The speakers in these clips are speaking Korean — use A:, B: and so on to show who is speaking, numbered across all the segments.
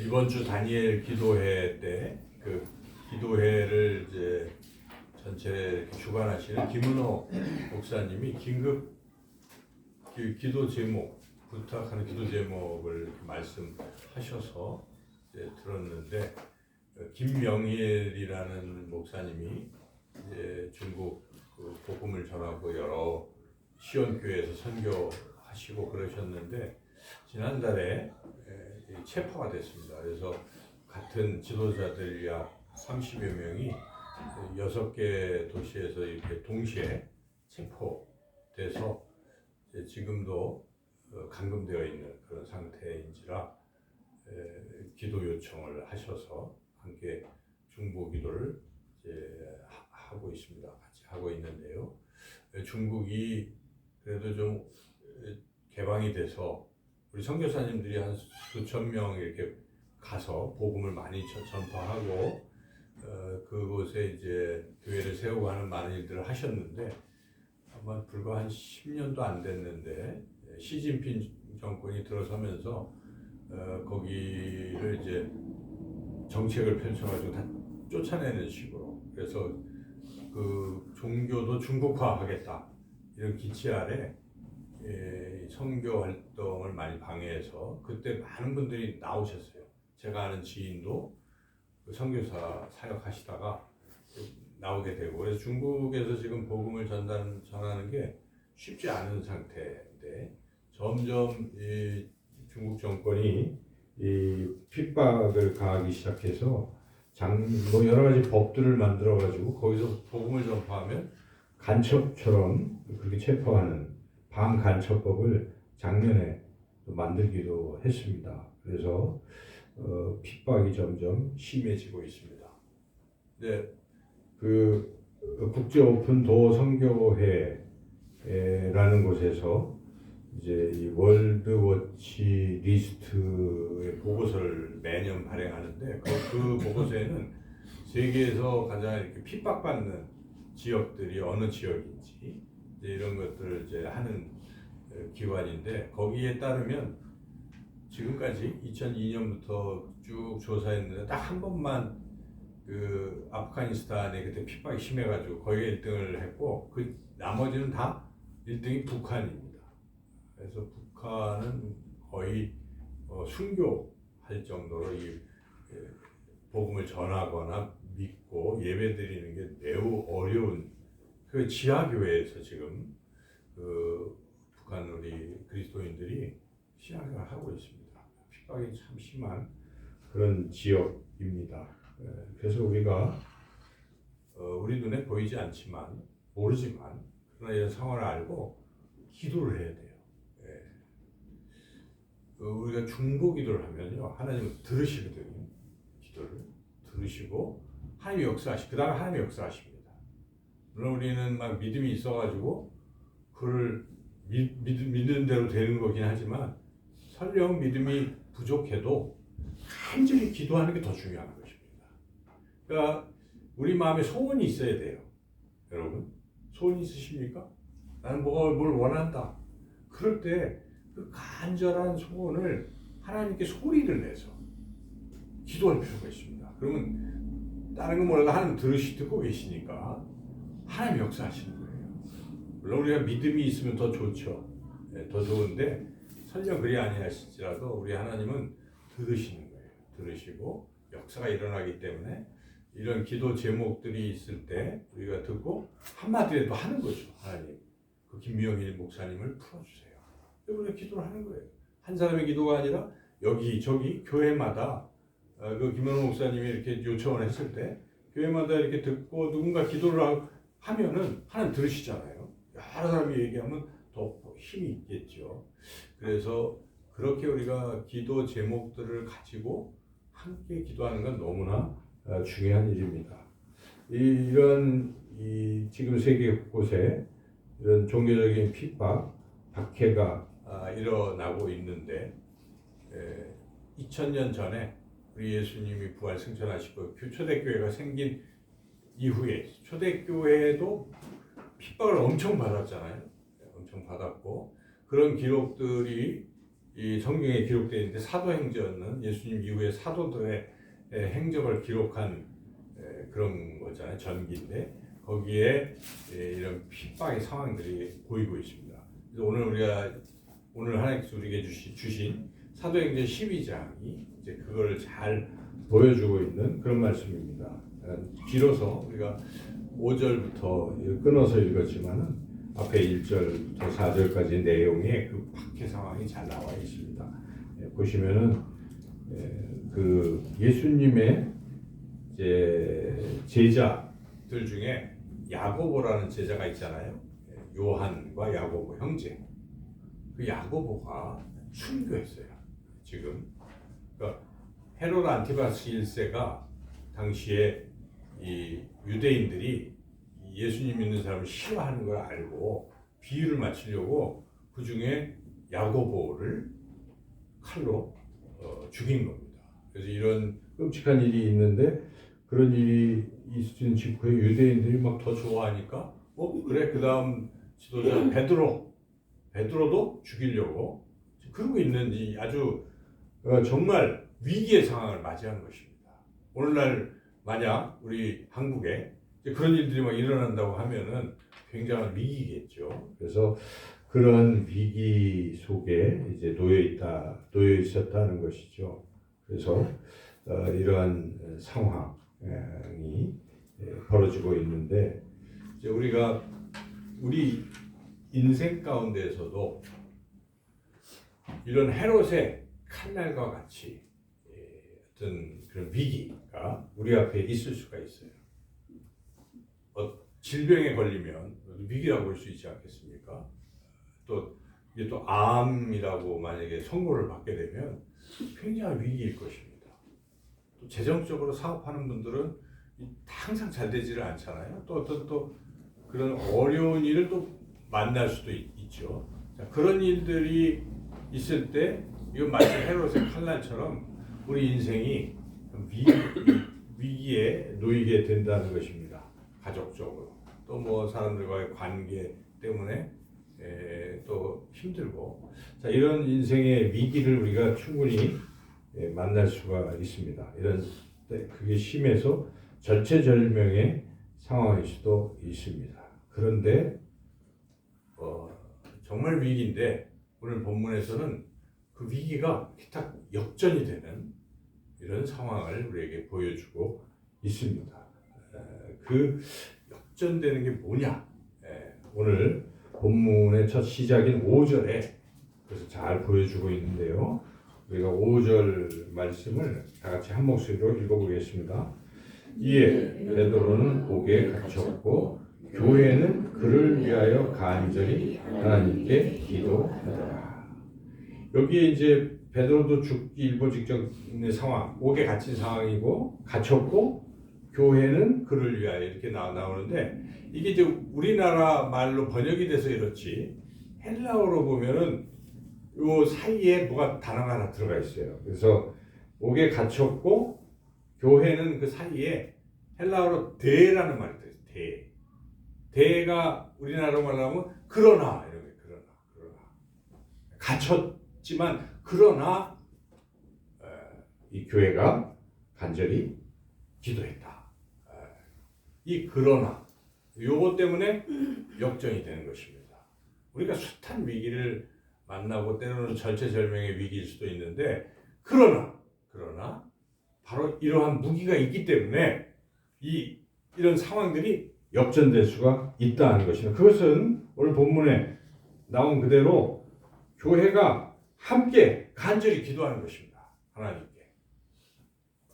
A: 이번 주 다니엘 기도회 때 그 기도회를 이제 전체 주관하시는 김은호 목사님이 긴급 기도 제목 부탁하는 기도 제목을 말씀하셔서 이제 들었는데, 김명일이라는 목사님이 이제 중국 그 복음을 전하고 여러 시원교회에서 선교하시고 그러셨는데, 지난달에 체포가 됐습니다. 그래서 같은 지도자들 약 30여 명이 6개 도시에서 이렇게 동시에 체포돼서 지금도 감금되어 있는 그런 상태인지라 기도 요청을 하셔서 함께 중보 기도를 이제 하고 있습니다. 같이 하고 있는데요. 중국이 그래도 좀 개방이 돼서 우리 선교사님들이 한 수천 명 이렇게 가서 복음을 많이 전파하고 그곳에 이제 교회를 세우고 하는 많은 일들을 하셨는데, 아마 불과 한 10년도 안 됐는데 시진핑 정권이 들어서면서 거기를 이제 정책을 펼쳐가지고 다 쫓아내는 식으로, 그래서 그 종교도 중국화하겠다 이런 기치 아래 선교 활동을 많이 방해해서 그때 많은 분들이 나오셨어요. 제가 아는 지인도 그 선교사 사역하시다가 나오게 되고, 그래서 중국에서 지금 복음을 전하는 게 쉽지 않은 상태인데, 점점 이 중국 정권이 이 핍박을 가하기 시작해서 뭐 여러 가지 법들을 만들어 가지고 거기서 복음을 전파하면 간첩처럼 그렇게 체포하는 반간첩법을 작년에 만들기도 했습니다. 그래서 핍박이 점점 심해지고 있습니다. 네, 그 국제 오픈 도 선교회라는 곳에서 이제 이 월드워치 리스트의 보고서를 매년 발행하는데, 그 보고서에는 세계에서 가장 이렇게 핍박받는 지역들이 어느 지역인지 이제 이런 것들을 이제 하는 기관인데, 거기에 따르면 지금까지 2002년부터 쭉 조사했는데 딱 한 번만 그 아프가니스탄에 그때 핍박이 심해가지고 거기에 1등을 했고, 그 나머지는 다 1등이 북한입니다. 그래서 북한은 거의 순교할 정도로 이 복음을 전하거나 믿고 예배드리는 게 매우 어려운 그 지하교회에서 지금 그 북한 우리 그리스도인들이 신앙생활을 하고 있습니다. 핍박이 참 심한 그런 지역입니다. 그래서 우리가 우리 눈에 보이지 않지만 모르지만 그러나 이런 상황을 알고 기도를 해야 돼요. 우리가 중보 기도를 하면요, 하나님은 들으시거든요. 기도를 들으시고 하나님이 역사하시, 그 다음에 하나님이 역사하십니다. 물론 우리는 막 믿음이 있어가지고 그를 믿는 대로 되는 거긴 하지만, 설령 믿음이 부족해도 간절히 기도하는 게 더 중요한 것입니다. 그러니까 우리 마음에 소원이 있어야 돼요. 여러분, 소원이 있으십니까? 나는 뭘 원한다. 그럴 때 그 간절한 소원을 하나님께 소리를 내서 기도할 필요가 있습니다. 그러면 다른 건 몰라도 하나님 듣고 계시니까 하나님 역사하시는 거예요. 물론 우리가 믿음이 있으면 더 좋죠. 더 좋은데 설령 그리 아니하실지라도 우리 하나님은 들으시는 거예요. 들으시고 역사가 일어나기 때문에 이런 기도 제목들이 있을 때 우리가 듣고 한마디라도 하는 거죠. 하나님, 그 김명일 목사님을 풀어주세요. 우리가 기도를 하는 거예요. 한 사람의 기도가 아니라 여기저기 교회마다 그 김현우 목사님이 이렇게 요청을 했을 때 교회마다 이렇게 듣고 누군가 기도를 하면은 하나님 들으시잖아요. 여러 사람이 얘기하면 더 힘이 있겠죠. 그래서 그렇게 우리가 기도 제목들을 가지고 함께 기도하는 건 너무나 중요한 일입니다. 이런 지금 세계 곳곳에 이런 종교적인 핍박, 박해가 일어나고 있는데, 2000년 전에 우리 예수님이 부활 승천하시고 초대교회가 생긴 이후에 초대교회도 핍박을 엄청 받았잖아요. 엄청 받았고, 그런 기록들이 이 성경에 기록되어 있는데 사도행전은 예수님 이후에 사도들의 행적을 기록한 그런 거잖아요. 전기인데 거기에 이런 핍박의 상황들이 보이고 있습니다. 그래서 오늘 하나님께서 우리에게 주신 사도행전 12장이 이제 그걸 잘 보여주고 있는 그런 말씀입니다. 길어서 우리가 5절부터 끊어서 읽었지만은 앞에 1절부터 4절까지 내용에 그 박해 상황이 잘 나와 있습니다. 보시면은 그 예수님의 이제 제자들 중에 야고보라는 제자가 있잖아요. 요한과 야고보 형제. 그 야고보가 순교했어요. 지금 그러니까 헤롯 안티바스 1세가 당시에 이 유대인들이 예수님 믿는 사람을 싫어하는 걸 알고 비유를 맞추려고 그 중에 야고보를 칼로 죽인 겁니다. 그래서 이런 끔찍한 일이 있는데 그런 일이 있은 직후에 유대인들이 막 더 좋아하니까 그래 그 다음 지도자 베드로도 죽이려고 그러고 있는 이 아주 정말 위기의 상황을 맞이한 것입니다. 오늘날 만약 우리 한국에 그런 일들이 막 일어난다고 하면은 굉장한 위기겠죠. 그래서 그런 위기 속에 이제 놓여 있었다는 것이죠. 그래서 이러한 상황이 벌어지고 있는데 이제 우리 인생 가운데에서도 이런 헤롯의 칼날과 같이 어떤 그런 위기가 우리 앞에 있을 수가 있어요. 질병에 걸리면 위기라고 볼 수 있지 않겠습니까? 또 이게 또 암이라고 만약에 선고를 받게 되면 굉장한 위기일 것입니다. 또 재정적으로 사업하는 분들은 항상 잘 되지를 않잖아요. 또 어떤 또 그런 어려운 일을 또 만날 수도 있죠. 자, 그런 일들이 있을 때 이건 마치 헤롯의 칼날처럼 우리 인생이 위기에 놓이게 된다는 것입니다. 가족적으로 또 뭐 사람들과의 관계 때문에 또 힘들고 자 이런 인생의 위기를 우리가 충분히 만날 수가 있습니다. 이런 때 그게 심해서 절체절명의 상황일 수도 있습니다. 그런데 정말 위기인데 오늘 본문에서는 그 위기가 딱 역전이 되는 이런 상황을 우리에게 보여주고 있습니다. 그 역전되는 게 뭐냐? 오늘 본문의 첫 시작인 5절에 그래서 잘 보여주고 있는데요. 우리가 5절 말씀을 다 같이 한 목소리로 읽어보겠습니다. 이에 베드로는 옥에 갇혔고 교회는 그를 위하여 간절히 하나님께 기도하더라. 여기에 이제 베드로도 죽기 일보 직전의 상황, 옥에 갇힌 상황이고 갇혔고 교회는 그를 위하여 이렇게 나오는데 이게 이제 우리나라 말로 번역이 돼서 이렇지 헬라어로 보면은 요 사이에 뭐가 단어가 하나 들어가 있어요. 그래서 옥에 갇혔고 교회는 그 사이에 헬라어로 대라는 말이 들어요. 대가 우리나라로 말하면 그러나 이런 게 그러나 갇혔지만 그러나 이 교회가 간절히 기도했다. 이 그러나 요것 때문에 역전이 되는 것입니다. 우리가 숱한 위기를 만나고 때로는 절체절명의 위기일 수도 있는데 그러나 바로 이러한 무기가 있기 때문에 이런 상황들이 역전될 수가 있다는 것입니다. 그것은 오늘 본문에 나온 그대로 교회가 함께 간절히 기도하는 것입니다. 하나님께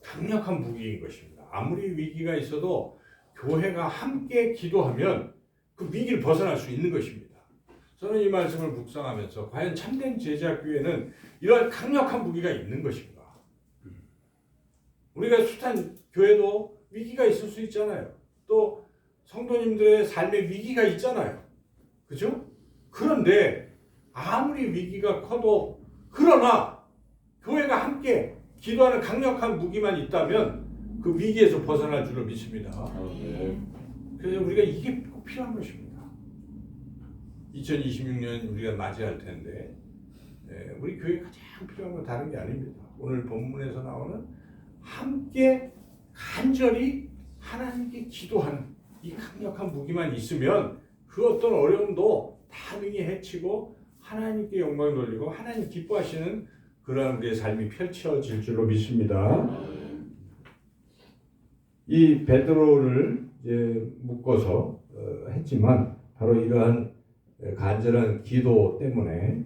A: 강력한 무기인 것입니다. 아무리 위기가 있어도 교회가 함께 기도하면 그 위기를 벗어날 수 있는 것입니다. 저는 이 말씀을 묵상하면서 과연 참된 제자교회는 이러한 강력한 무기가 있는 것인가? 우리가 숱한 교회도 위기가 있을 수 있잖아요. 또 성도님들의 삶에 위기가 있잖아요. 그죠? 그런데 아무리 위기가 커도 그러나 교회가 함께 기도하는 강력한 무기만 있다면 그 위기에서 벗어날 줄로 믿습니다. 그래서 우리가 이게 꼭 필요한 것입니다. 2026년 우리가 맞이할 텐데 우리 교회 가장 필요한 건 다른 게 아닙니다. 오늘 본문에서 나오는 함께 간절히 하나님께 기도하는 이 강력한 무기만 있으면 그 어떤 어려움도 다 능히 해치고 하나님께 영광을 돌리고 하나님 기뻐하시는 그러한 우리의 삶이 펼쳐질 줄로 믿습니다. 이 베드로를 이제 묶어서 했지만 바로 이러한 간절한 기도 때문에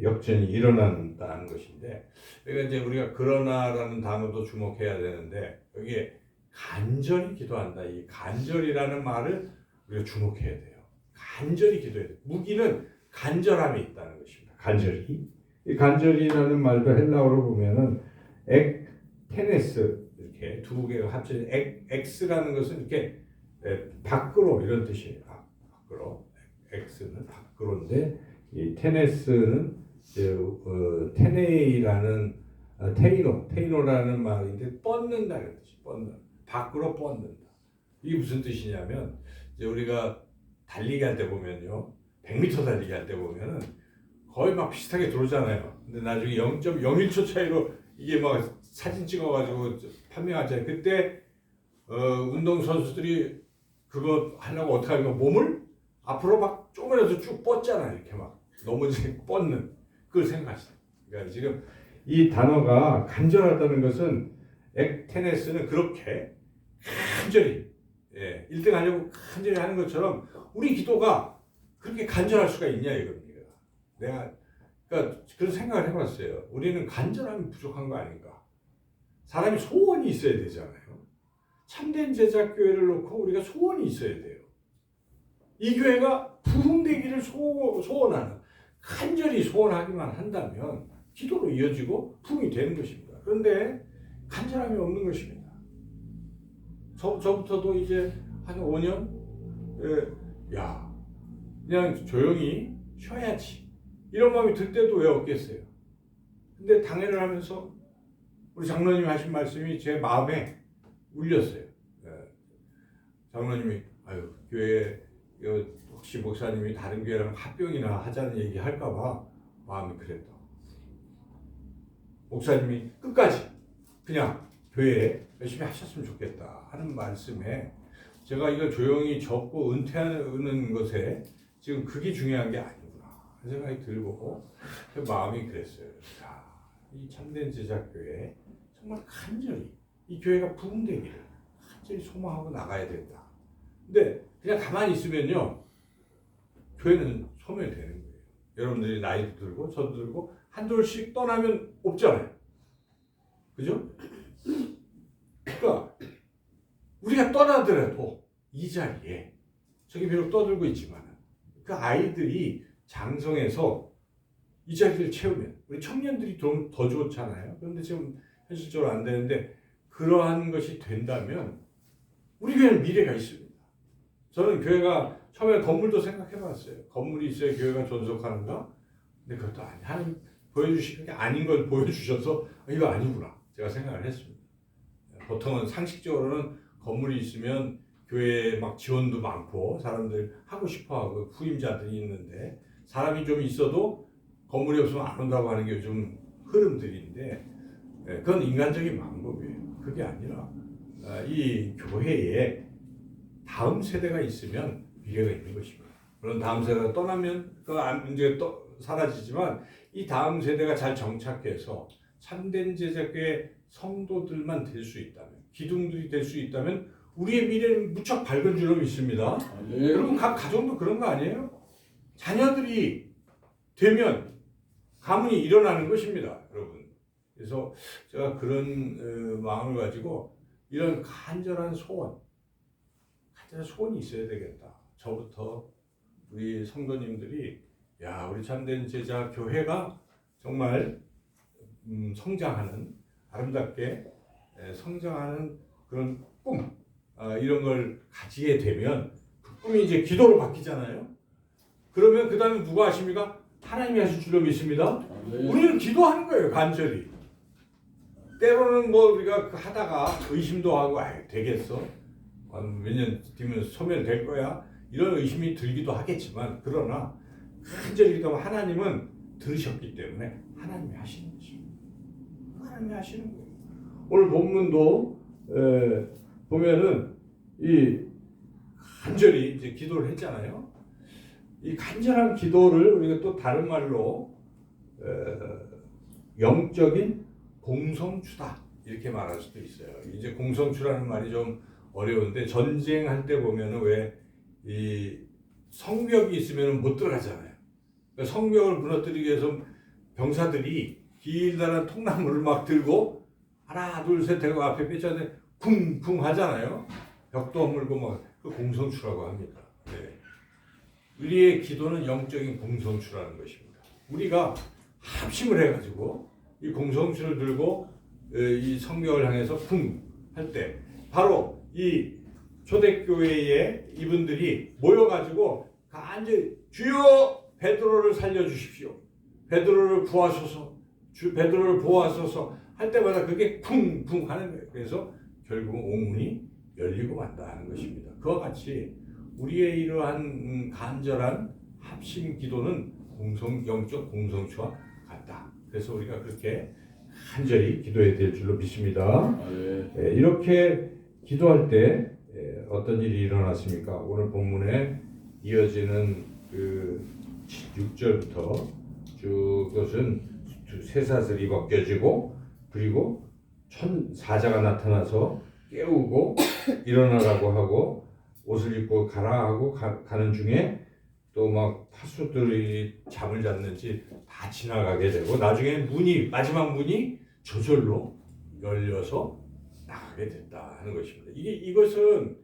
A: 역전이 일어난다는 것인데, 그러니까 이제 우리가 그러나라는 단어도 주목해야 되는데 여기에 간절히 기도한다. 이 간절이라는 말을 우리가 주목해야 돼요. 간절히 기도해야 돼요. 무기는 간절함이 있다는 것입니다. 간절히. 이 간절이라는 말도 헬라어로 보면은 테네스 이렇게 두 개가 합쳐진 엑스라는 것은 이렇게 밖으로 이런 뜻이에요. 밖으로. 엑스는 밖으로인데 이 테네스는 테네이라는 테이노라는 말인데 뻗는다는 뜻이 뻗는 밖으로 뻗는다. 이게 무슨 뜻이냐면 이제 우리가 달리기 할 때 보면요 100m 달리기 할 때 보면은 거의 막 비슷하게 들어오잖아요. 근데 나중에 0.01초 차이로 이게 막 사진 찍어가지고 판명하잖아요. 그때 운동 선수들이 그거 하려고 어떻게 하면 몸을 앞으로 막 쪼그려서 쭉 뻗잖아요. 이렇게 막 넘어지게 뻗는 그걸 생각하시죠. 그러니까 지금 이 단어가 간절하다는 것은 테네스는 그렇게 간절히 1등 하려고 간절히 하는 것처럼 우리 기도가 그렇게 간절할 수가 있냐 이겁니다. 내가 그러니까 그런 생각을 해봤어요. 우리는 간절함이 부족한 거 아닌가? 사람이 소원이 있어야 되잖아요. 참된 제자교회를 놓고 우리가 소원이 있어야 돼요. 이 교회가 부흥되기를 소원하는 간절히 소원하기만 한다면 기도로 이어지고 부흥이 되는 것입니다. 그런데 간절함이 없는 것입니다. 저부터도 이제 한 5년 그냥 조용히 쉬어야지 이런 마음이 들 때도 왜 없겠어요. 근데 당회를 하면서 우리 장로님이 하신 말씀이 제 마음에 울렸어요. 장로님이 교회 혹시 목사님이 다른 교회랑 합병이나 하자는 얘기 할까봐 마음이 그랬다. 목사님이 끝까지 그냥 교회에 열심히 하셨으면 좋겠다 하는 말씀에 제가 이걸 조용히 접고 은퇴하는 것에 지금 그게 중요한 게 아니구나 하는 생각이 들고 마음이 그랬어요. 이 참된 제자교회 정말 간절히 이 교회가 부흥되기를 간절히 소망하고 나가야 된다. 근데 그냥 가만히 있으면요 교회는 소멸되는 거예요. 여러분들이 나이도 들고 저도 들고 한둘씩 떠나면 없잖아요. 그죠? 그러니까 우리가 떠나더라도 이 자리에 저기 비록 떠들고 있지만 그 아이들이 장성해서 이 자리를 채우면 우리 청년들이 좀 더 좋잖아요. 그런데 지금 현실적으로 안 되는데 그러한 것이 된다면 우리 교회는 미래가 있습니다. 저는 교회가 처음에 건물도 생각해봤어요. 건물이 있어야 교회가 존속하는가? 근데 그것도 아니. 하나님 보여주시는 게 아닌 걸 보여주셔서 이거 아니구나 제가 생각을 했습니다. 보통은 상식적으로는 건물이 있으면 교회에 막 지원도 많고 사람들 하고 싶어하고 후임자들이 있는데 사람이 좀 있어도 건물이 없으면 안 온다고 하는 게 요즘 흐름들인데 그건 인간적인 방법이에요. 그게 아니라 이 교회에 다음 세대가 있으면 미래가 있는 것입니다. 물론 다음 세대가 떠나면 그 문제가 사라지지만 이 다음 세대가 잘 정착해서 참된 제자교회 성도들만 될 수 있다면 기둥들이 될 수 있다면 우리의 미래는 무척 밝은 줄로 믿습니다. 여러분 각 가정도 그런 거 아니에요? 자녀들이 되면 가문이 일어나는 것입니다. 여러분. 그래서 제가 그런 마음을 가지고 이런 간절한 소원이 있어야 되겠다. 저부터 우리 성도님들이 우리 참된 제자 교회가 정말 성장하는 아름답게 성장하는 그런 꿈 이런 걸 가지게 되면 그 꿈이 이제 기도로 바뀌잖아요. 그러면 그 다음에 누가 하십니까? 하나님이 하실 줄로 믿습니다. 우리는 기도하는 거예요. 간절히. 때로는 뭐 우리가 하다가 의심도 하고 되겠어? 몇 년 뒤면 소멸될 거야? 이런 의심이 들기도 하겠지만 그러나 간절히 기도하면 하나님은 들으셨기 때문에 하나님이 하시는 것입니다. 하나님이 하시는 거예요. 오늘 본문도 보면은 이 간절히 이제 기도를 했잖아요. 이 간절한 기도를 우리가 또 다른 말로 영적인 공성추다 이렇게 말할 수도 있어요. 이제 공성추라는 말이 좀 어려운데 전쟁할 때 보면은 왜 이 성벽이 있으면 못 들어가잖아요. 그러니까 성벽을 무너뜨리기 위해서 병사들이 길다란 통나무를 막 들고 하나 둘 셋 하고 앞에 삐쳐는데 쿵쿵 하잖아요. 벽도 허물고 막 그 공성추라고 합니다. 네. 우리의 기도는 영적인 공성추라는 것입니다. 우리가 합심을 해가지고 이 공성추를 들고 이 성벽을 향해서 쿵 할 때 바로 이 초대교회에 이분들이 모여가지고 간절히 주여 베드로를 살려주십시오. 베드로를 구하소서. 베드로를 보호하소서 할 때마다 그게 쿵쿵 하는 거예요. 그래서 결국은 옥문이 열리고 만다는 것입니다. 그와 같이 우리의 이러한 간절한 합심 기도는 영적 공성추와 같다. 그래서 우리가 그렇게 간절히 기도해야 될 줄로 믿습니다. 이렇게 기도할 때 어떤 일이 일어났습니까? 오늘 본문에 이어지는 그 6절부터 쭉 그것은 쇠사슬이 벗겨지고 그리고 사자가 나타나서 깨우고 일어나라고 하고 옷을 입고 가라 하고 가는 중에 또 막 파수들이 잠을 잤는지 다 지나가게 되고 나중에 마지막 문이 저절로 열려서 나가게 됐다 하는 것입니다. 이것은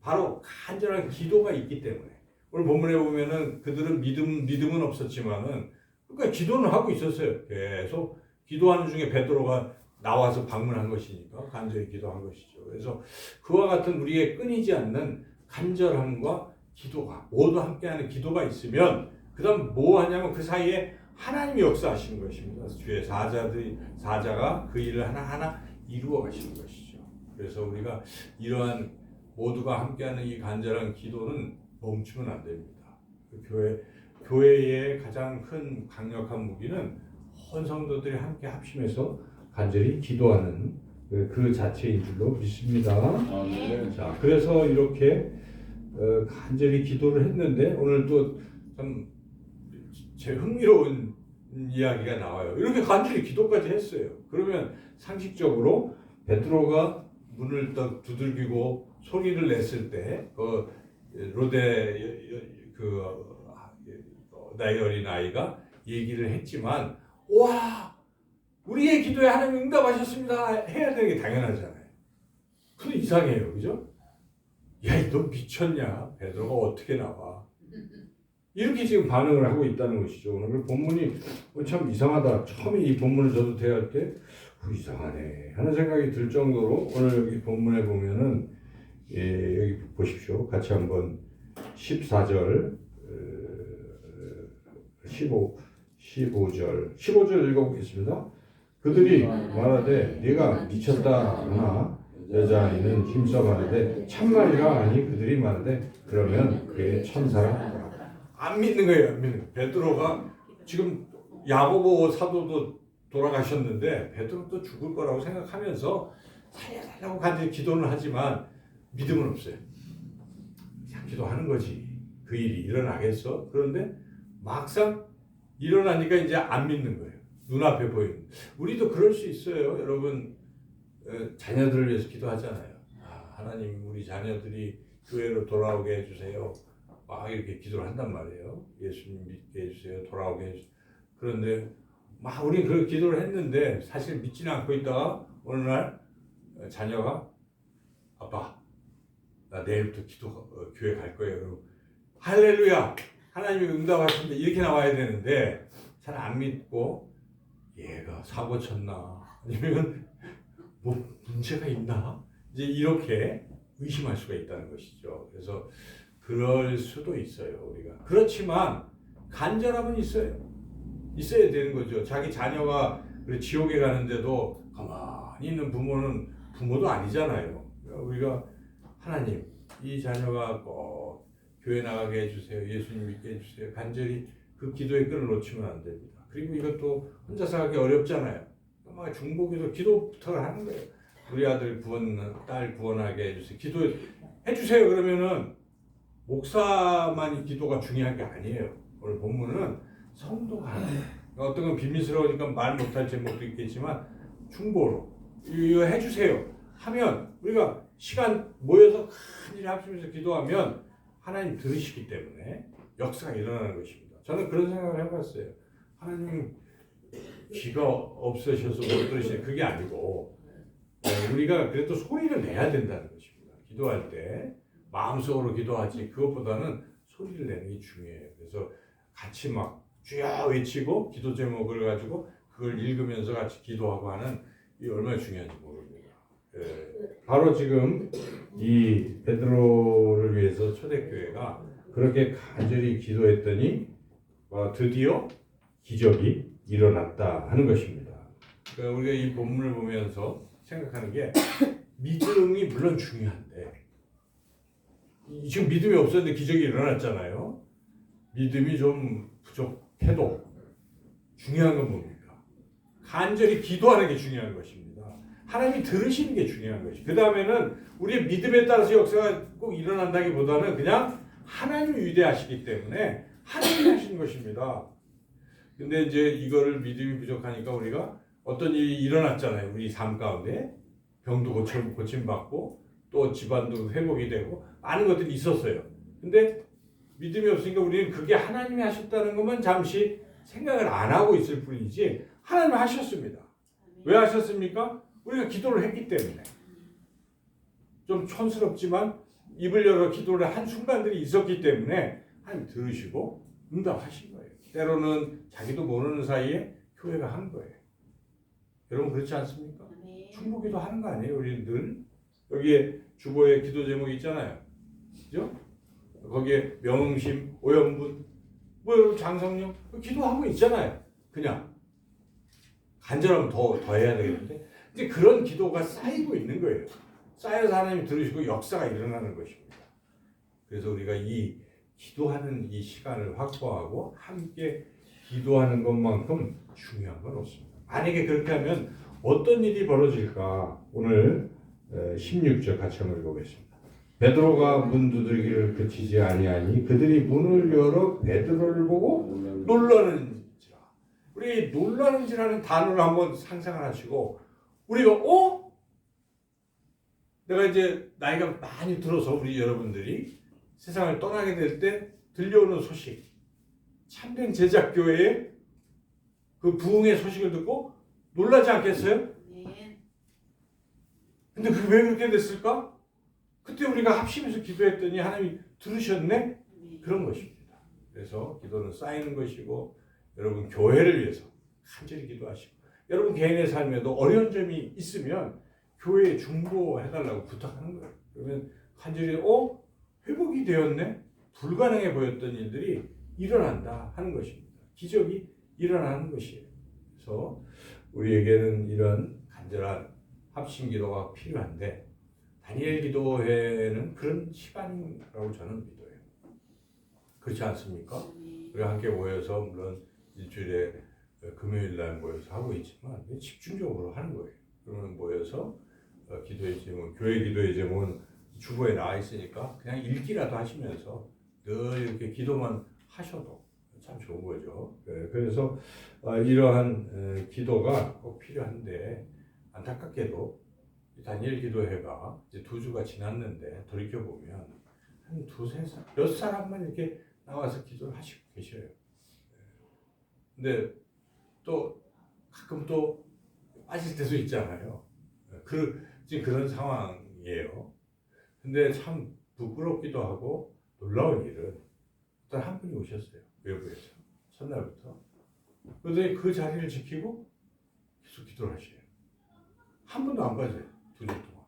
A: 바로 간절한 기도가 있기 때문에 오늘 본문에 보면은 그들은 믿음은 없었지만은 그러니까 기도는 하고 있었어요. 계속 기도하는 중에 베드로가 나와서 방문한 것이니까 간절히 기도한 것이죠. 그래서 그와 같은 우리의 끊이지 않는 간절함과 기도가 모두 함께하는 기도가 있으면 그다음 뭐 하냐면 그 사이에 하나님이 역사하시는 것입니다. 주의 사자가 그 일을 하나하나 이루어 가시는 것이죠. 그래서 우리가 이러한 모두가 함께하는 이 간절한 기도는 멈추면 안 됩니다. 교회의 가장 큰 강력한 무기는 온 성도들이 함께 합심해서 간절히 기도하는 그 자체인 줄로 믿습니다.
B: 네.
A: 자, 그래서 이렇게 간절히 기도를 했는데 오늘 또 참 제 흥미로운 이야기가 나와요. 이렇게 간절히 기도까지 했어요. 그러면 상식적으로 베드로가 문을 딱 두들기고 소리를 냈을 때 로데 나이 어린 아이가 얘기를 했지만 와 우리의 기도에 하나님 응답하셨습니다 해야 되는 게 당연하잖아요. 근데 이상해요, 그죠? 야, 너 미쳤냐? 베드로가 어떻게 나와? 이렇게 지금 반응을 하고 있다는 것이죠. 오늘 본문이 참 이상하다. 처음에 이 본문을 저도 대할 때 이상하네 하는 생각이 들 정도로 오늘 여기 본문에 보면은 여기 보십시오. 같이 한번 14절 15절 읽어보겠습니다. 그들이 말하되 네가 미쳤다 하나 여자아이는 힘써 말하되 참말이라 하니 그들이 말하되 그러면 그의 천사라. 안 믿는 거예요. 안 믿는 거예요. 베드로가 지금 야고보 사도도 돌아가셨는데 베드로도 죽을 거라고 생각하면서 살려달라고 간절히 기도는 하지만 믿음은 없어요. 그냥 기도하는 거지. 그 일이 일어나겠어? 그런데 막상 일어나니까 이제 안 믿는 거예요. 눈앞에 보이는. 우리도 그럴 수 있어요. 여러분 자녀들을 위해서 기도하잖아요. 하나님 우리 자녀들이 교회로 돌아오게 해주세요. 막 이렇게 기도를 한단 말이에요. 예수님 믿게 해주세요. 돌아오게 해주세요. 그런데 막 우리는 그 기도를 했는데 사실 믿지는 않고 있다가 어느 날 자녀가 아빠 나 내일부터 교회 갈 거예요. 그리고 할렐루야 하나님이 응답하신다 이렇게 나와야 되는데 잘 안 믿고 얘가 사고 쳤나 아니면 뭐 문제가 있나 이제 이렇게 의심할 수가 있다는 것이죠. 그래서 그럴 수도 있어요. 우리가 그렇지만 간절함은 있어야 되는 거죠. 자기 자녀가 지옥에 가는데도 가만히 있는 부모는 부모도 아니잖아요. 우리가 하나님 이 자녀가 꼭 교회 나가게 해주세요. 예수님 믿게 해주세요. 간절히 그 기도의 끈을 놓치면 안 됩니다. 그리고 이것도 혼자서 하기 어렵잖아요. 막 중보기도 기도부터 하는 거예요. 우리 아들 구원, 딸 구원하게 해주세요. 기도해주세요. 그러면은 목사만이 기도가 중요한 게 아니에요. 오늘 본문은 성도가 하는 거예요. 어떤 건 비밀스러우니까 말 못할 제목도 있겠지만 중보로 이거 해주세요 하면 우리가 시간 모여서 간절히 합심해서 기도하면 하나님 들으시기 때문에 역사가 일어나는 것입니다. 저는 그런 생각을 해봤어요. 하나님 귀가 없으셔서 못 들으시는 그게 아니고 우리가 그래도 소리를 내야 된다는 것입니다. 기도할 때 마음속으로 기도하지 그것보다는 소리를 내는 게 중요해요. 그래서 같이 막 주여 외치고 기도 제목을 가지고 그걸 읽으면서 같이 기도하고 하는 이 얼마나 중요한지 모릅니다. 바로 지금 이 베드로를 위해서 초대교회가 그렇게 간절히 기도했더니 드디어 기적이 일어났다 하는 것입니다. 그러니까 우리가 이 본문을 보면서 생각하는 게 믿음이 물론 중요한데 지금 믿음이 없었는데 기적이 일어났잖아요. 믿음이 좀 부족해도 중요한 건 뭡니까? 간절히 기도하는 게 중요한 것입니다. 하나님이 들으시는 게 중요한 것이죠. 그 다음에는 우리의 믿음에 따라서 역사가 꼭 일어난다기보다는 그냥 하나님이 위대하시기 때문에 하나님이 하시는 것입니다. 근데 이제 이거를 믿음이 부족하니까 우리가 어떤 일이 일어났잖아요. 우리 삶 가운데 병도 고침받고 또 집안도 회복이 되고 많은 것들이 있었어요. 근데 믿음이 없으니까 우리는 그게 하나님이 하셨다는 것만 잠시 생각을 안 하고 있을 뿐이지 하나님이 하셨습니다. 왜 하셨습니까? 우리가 기도를 했기 때문에. 좀 촌스럽지만 입을 열어 기도를 한 순간들이 있었기 때문에 하나님 들으시고 응답하신 거예요. 때로는 자기도 모르는 사이에 교회가 한 거예요. 여러분 그렇지 않습니까? 충고기도 하는 거 아니에요? 우리는 늘 여기에 주보에 기도 제목이 있잖아요. 그죠? 거기에 명심, 오염분, 여러분 장성령 기도하고 있잖아요. 그냥 간절하면 더 해야 되겠는데 이제 그런 기도가 쌓이고 있는 거예요. 쌓여서 하나님이 들으시고 역사가 일어나는 것입니다. 그래서 우리가 이 기도하는 이 시간을 확보하고 함께 기도하는 것만큼 중요한 건 없습니다. 만약에 그렇게 하면 어떤 일이 벌어질까? 오늘 16절 같이 한번 읽어보겠습니다. 베드로가 문 두들기를 그치지 아니하니 그들이 문을 열어 베드로를 보고 놀라는지라. 우리 놀라는지라는 단어를 한번 상상을 하시고 우리가 내가 이제 나이가 많이 들어서 우리 여러분들이 세상을 떠나게 될 때 들려오는 소식, 참된 제작교회의 그 부흥의 소식을 듣고 놀라지 않겠어요? 근데 그게 왜 그렇게 됐을까? 그때 우리가 합심해서 기도했더니 하나님이 들으셨네? 그런 것입니다. 그래서 기도는 쌓이는 것이고 여러분 교회를 위해서 간절히 기도하시고 여러분 개인의 삶에도 어려운 점이 있으면 교회에 중보해달라고 부탁하는 거예요. 그러면 간절히 회복이 되었네? 불가능해 보였던 일들이 일어난다 하는 것입니다. 기적이 일어나는 것이에요. 그래서 우리에게는 이런 간절한 합심 기도가 필요한데 다니엘 기도회는 그런 시간이라고 저는 믿어요. 그렇지 않습니까? 우리가 함께 모여서 물론 일주일에 금요일 날 모여서 하고 있지만 집중적으로 하는 거예요. 그러면 모여서 기도의 제목, 교회 기도의 제목은 주보에 나와 있으니까 그냥 읽기라도 하시면서 늘 이렇게 기도만 하셔도 참 좋은 거죠. 그래서 이러한 기도가 꼭 필요한데 안타깝게도 다니엘 기도회가 이제 2주가 지났는데 돌이켜보면 한 2-3살, 몇 사람만 이렇게 나와서 기도를 하시고 계셔요. 근데 또 가끔 또 빠질 때도 있잖아요. 지금 그런 상황이에요. 근데 참 부끄럽기도 하고 놀라운 일은 어떤 한 분이 오셨어요. 외부에서. 첫날부터. 그런데 그 자리를 지키고 계속 기도를 하셔요. 한 번도 안 빠져요. 2주 동안.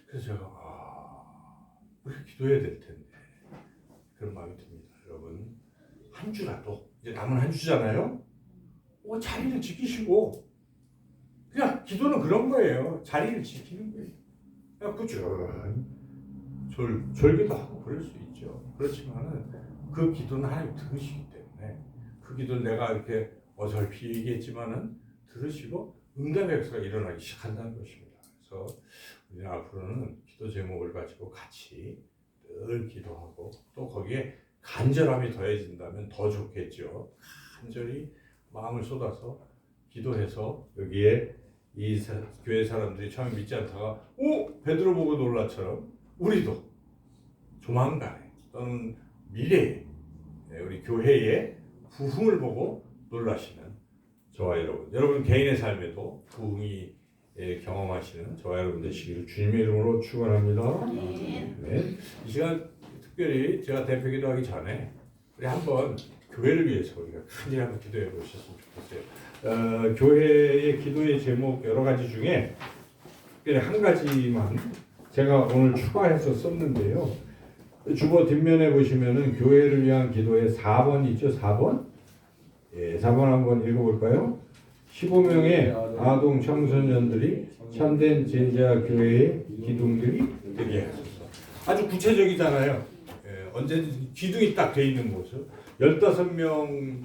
A: 그래서 제가 우리가 기도해야 될 텐데 그런 마음이 듭니다. 여러분 한 주라도 이제 남은 한 주잖아요. 자리를 지키시고 그냥 기도는 그런 거예요. 자리를 지키는 거예요. 그냥 꾸준히 절기도 하고 그럴 수 있죠. 그렇지만은 그 기도는 하나님 들으시기 때문에 그 기도를 내가 이렇게 어설피 얘기했지만은 들으시고 응답의 역사가 일어나기 시작한다는 것입니다. 그래서 우리는 앞으로는 기도 제목을 가지고 같이 늘 기도하고 또 거기에 간절함이 더해진다면 더 좋겠죠. 간절히 마음을 쏟아서 기도해서 여기에 교회 사람들이 처음에 믿지 않다가 베드로 보고 놀라처럼 우리도 조만간에 또는 미래에 우리 교회의 부흥을 보고 놀라시는 저와 여러분 개인의 삶에도 부흥이 경험하시는 저와 여러분 되시기를 주님의 이름으로 축원합니다. 네. 이 시간 특별히 제가 대표 기도하기 전에 우리 한번 교회를 위해서 우리가 간절히 한번 기도해 보셨으면 좋겠어요. 교회의 기도의 제목 여러 가지 중에 특별히 한 가지만 제가 오늘 추가해서 썼는데요. 주보 뒷면에 보시면은 교회를 위한 기도의 4번 있죠? 4번? 예, 4번 한번 읽어볼까요? 15명의 아동 청소년들이 참된 제자 교회의 기둥들이 되게 하소서. 아주 구체적이잖아요. 예, 언제든지 기둥이 딱 돼 있는 모습. 15명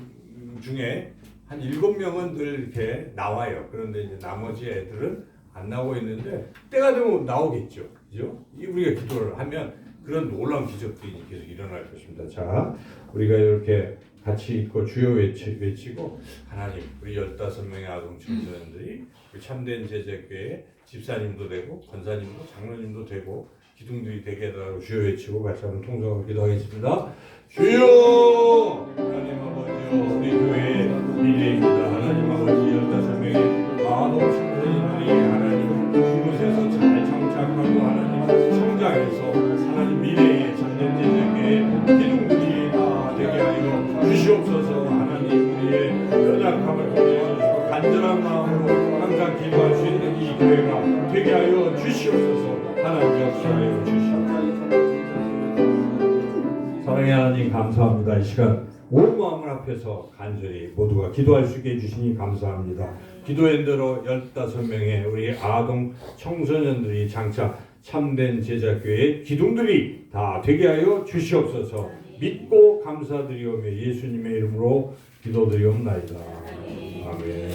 A: 중에 한 7명은 늘 이렇게 나와요. 그런데 이제 나머지 애들은 안 나오고 있는데 때가 되면 나오겠죠. 그죠? 우리가 기도를 하면 그런 놀라운 기적들이 계속 일어날 것입니다. 자, 우리가 이렇게 같이 있고 주여 외치고 하나님 우리 15명의 아동 청소년들이 참된 제자교회의 집사님도 되고 권사님도 장로님도 되고 기둥들이 되게 해달라고 주여 외치고 같이 한번 통성으로 기도하겠습니다. 주여 하나님 아버지요 우리 교회의 미래입니다. 하나님 아버지 15명의 아동 청소년들이 하나님 그곳에서 잘 정착하고 하나님 성장해서 하나님 미래의 참된 제자교회의 기둥들이 다 되게 하여 주시옵소서. 하나님 우리의 연약함을 공유하시고 간절한 마음으로 항상 기도할 수 있는 이 교회가 되게 하여 주시옵소서. 하나님 역사하여 주시옵소서. 사랑의 하나님 감사합니다. 이 시간 온 마음을 합해서 간절히 모두가 기도할 수 있게 해주시니 감사합니다. 기도한 대로 15명의 우리 아동 청소년들이 장차 참된 제자교회의 기둥들이 다 되게 하여 주시옵소서. 믿고 감사드리오며 예수님의 이름으로 기도드리옵나이다. 아멘.